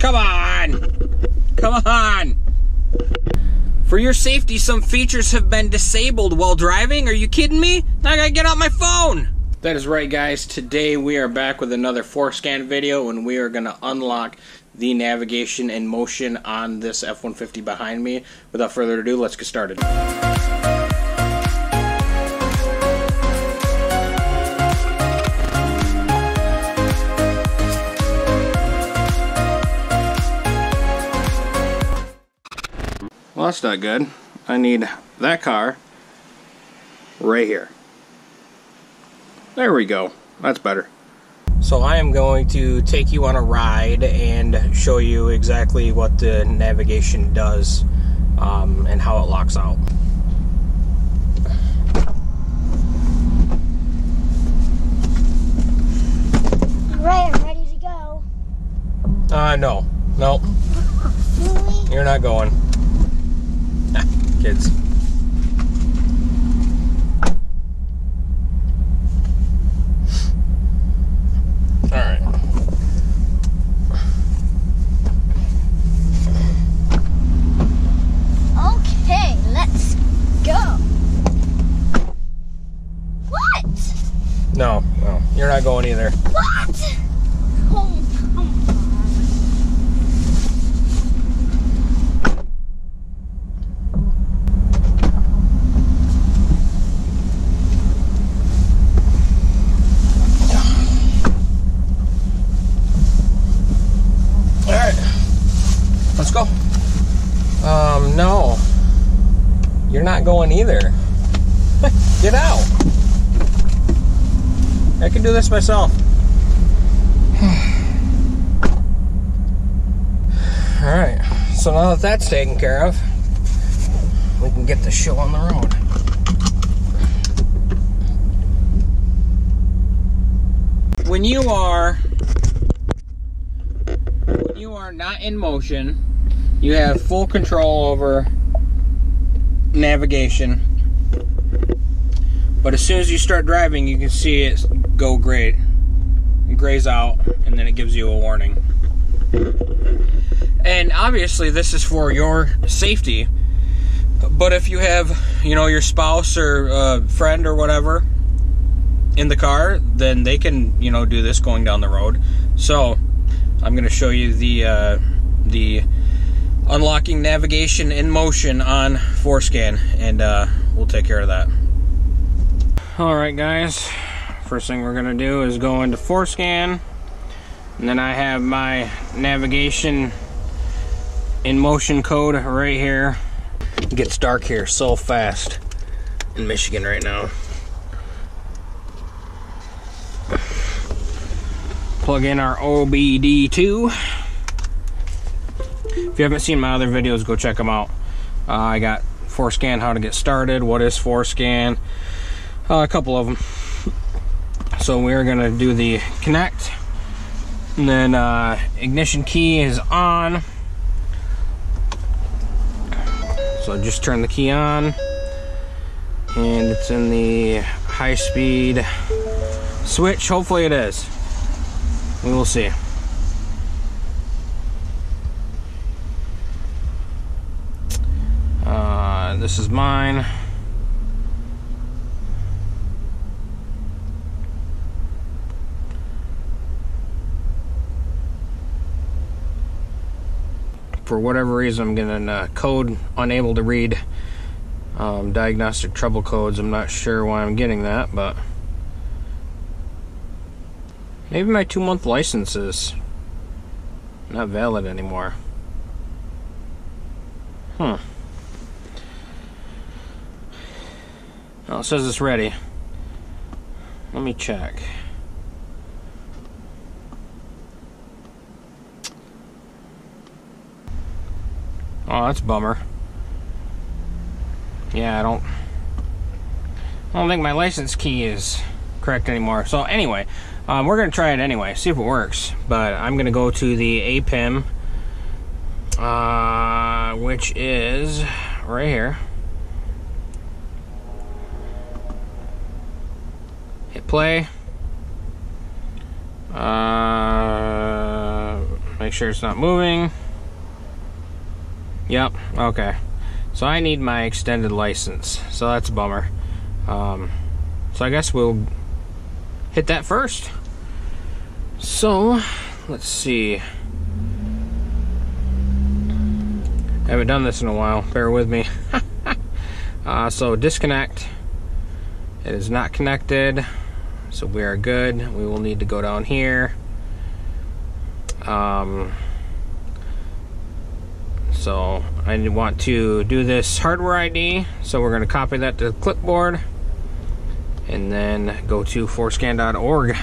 Come on! Come on! For your safety, some features have been disabled while driving. Are you kidding me? Now I gotta get out my phone! That is right, guys. Today we are back with another Forscan video, and we are gonna unlock the navigation and motion on this F-150 behind me. Without further ado, let's get started. Well, that's not good. I need that car right here. There we go. That's better. So I am going to take you on a ride and show you exactly what the navigation does and how it locks out. Alright, I'm ready to go. No. Nope. Really? You're not going. Kids. Alright. Okay, let's go. What? No, you're not going either. What? Oh, come on. Let's go. No. You're not going either. Get out. I can do this myself. Alright, so now that that's taken care of, we can get the show on the road. When you are not in motion, you have full control over navigation, but as soon as you start driving, you can see it go gray. It grays out, and then it gives you a warning. And obviously this is for your safety, but if you have, your spouse or friend or whatever in the car, then they can, do this going down the road. So I'm going to show you the unlocking navigation in motion on Forscan, and we'll take care of that. Alright guys, first thing we're going to do is go into Forscan, and then I have my navigation in motion code right here. It gets dark here so fast in Michigan right now. Plug in our OBD2. If you haven't seen my other videos, go check them out. I got Forscan, how to get started, what is Forscan, a couple of them. So we're gonna do the connect, and then ignition key is on. So just turn the key on, and it's in the high speed switch. Hopefully it is. We will see. This is mine. For whatever reason, I'm getting a code unable to read. Diagnostic trouble codes. I'm not sure why I'm getting that, but maybe my 2-month license is not valid anymore. Huh. Well, it says it's ready. Let me check. Oh, that's a bummer. Yeah, I don't think my license key is correct anymore. So anyway, we're gonna try it anyway, see if it works. But I'm gonna go to the APIM, which is right here. Hit play. Make sure it's not moving. Yep, okay. So I need my extended license, so that's a bummer. So I guess we'll hit that first. So, let's see. I haven't done this in a while, bear with me. So disconnect. It is not connected, so we are good. We will need to go down here. So I want to do this hardware ID, so we're going to copy that to the clipboard and then go to forscan.org.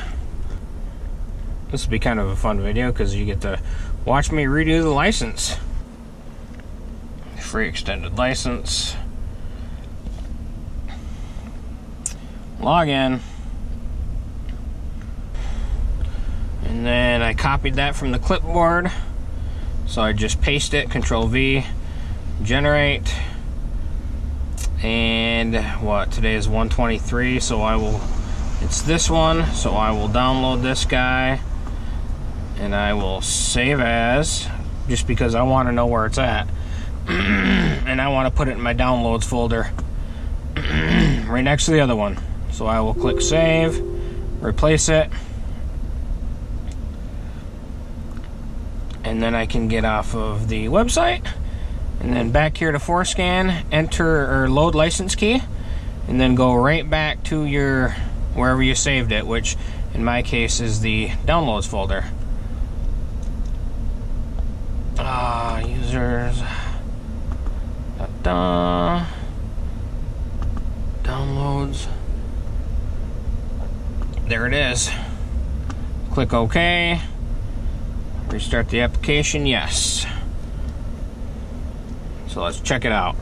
This will be kind of a fun video because you get to watch me redo the license. Free extended license. Log in. And then I copied that from the clipboard. So I just paste it, Control V, generate, and what, today is 123, so it's this one, so I will download this guy, and I will save as, just because I want to know where it's at, and I want to put it in my downloads folder, right next to the other one. So I will click save, replace it, and then I can get off of the website and then back here to Forscan, enter or load license key, and then go right back to your wherever you saved it, which in my case is the downloads folder. Users, downloads, there it is. Click OK. Restart the application, yes. So let's check it out.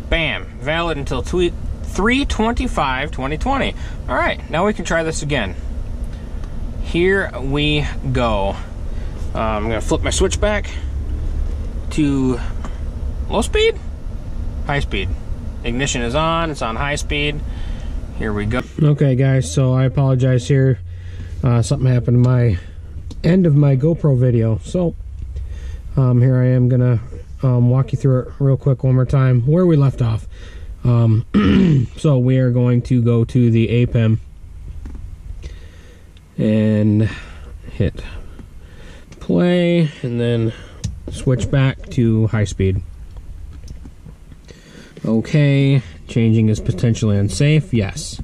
Bam, valid until 3/25/2020. All right, now we can try this again. Here we go. I'm gonna flip my switch back to low speed, high speed. Ignition is on, it's on high speed. Here we go. Okay guys, so I apologize here. Something happened to my end of my GoPro video, so here I am gonna walk you through it real quick one more time where we left off. So we are going to go to the APEM and hit play and then switch back to high speed. Okay, changing is potentially unsafe, yes.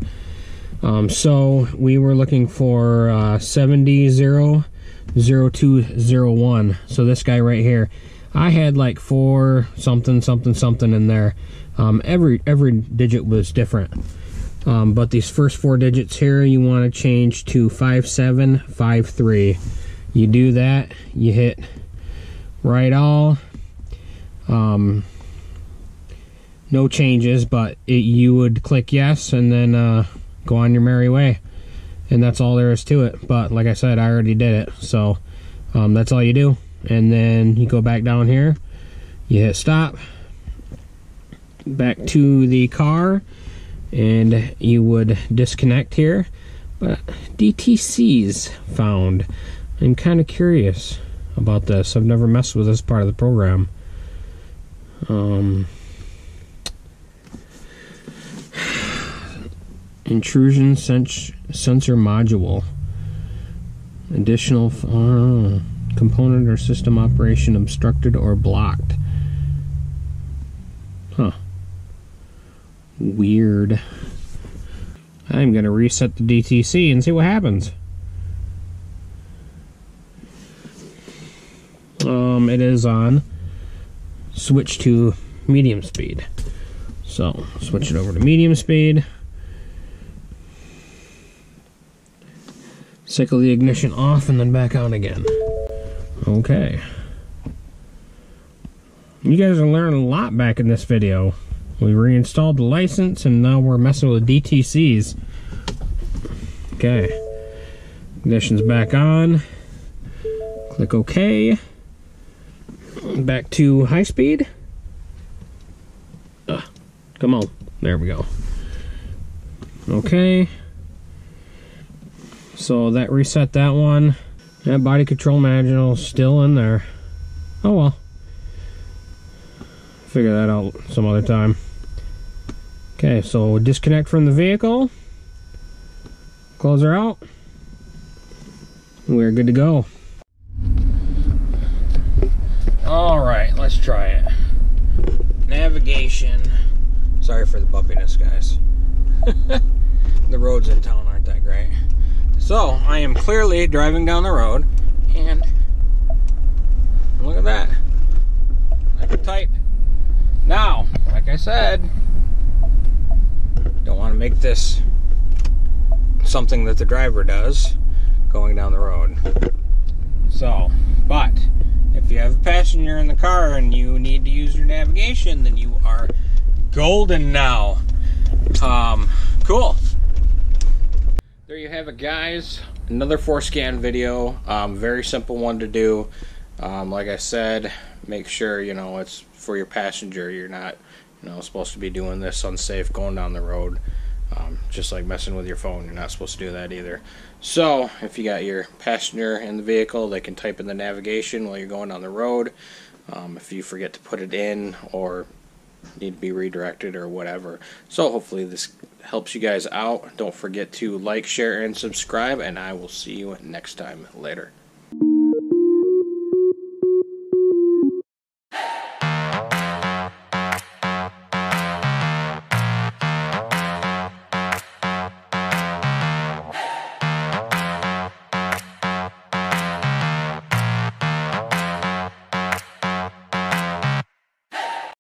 So we were looking for 700201. So this guy right here, I had like 4 something in there. Every digit was different. But these first 4 digits here, you want to change to 5753. You do that, you hit write all. No changes, but you would click yes and then go on your merry way, and that's all there is to it. But like I said, I already did it, so that's all you do. And then you go back down here, you hit stop, back to the car, and you would disconnect here. But DTC's found. I'm kind of curious about this. I've never messed with this part of the program. Intrusion sensor module. Additional component or system operation obstructed or blocked. Huh. Weird. I'm going to reset the DTC and see what happens. It is on. Switch to medium speed. So, switch it over to medium speed. Cycle the ignition off and then back on again. Okay. You guys are learning a lot back in this video. We reinstalled the license and now we're messing with DTCs. Okay. Ignition's back on. Click OK. Back to high speed. Come on. There we go. Okay. So that reset that one. That body control manual is still in there. Oh well. Figure that out some other time. Okay, so disconnect from the vehicle. Close her out. We're good to go. Alright, let's try it. Navigation. Sorry for the bumpiness, guys. The roads in town aren't that great. So, I am clearly driving down the road, and look at that. I can type. Now, like I said, don't want to make this something that the driver does going down the road. So, but if you have a passenger in the car and you need to use your navigation, then you are golden now. Cool. There you have it, guys. Another Forscan video. Very simple one to do. Like I said, make sure it's for your passenger. You're not supposed to be doing this unsafe going down the road. Just like messing with your phone, you're not supposed to do that either. So if you got your passenger in the vehicle, they can type in the navigation while you're going down the road. If you forget to put it in or need to be redirected or whatever. So hopefully this helps you guys out. Don't forget to like, share, and subscribe, and I will see you next time. Later.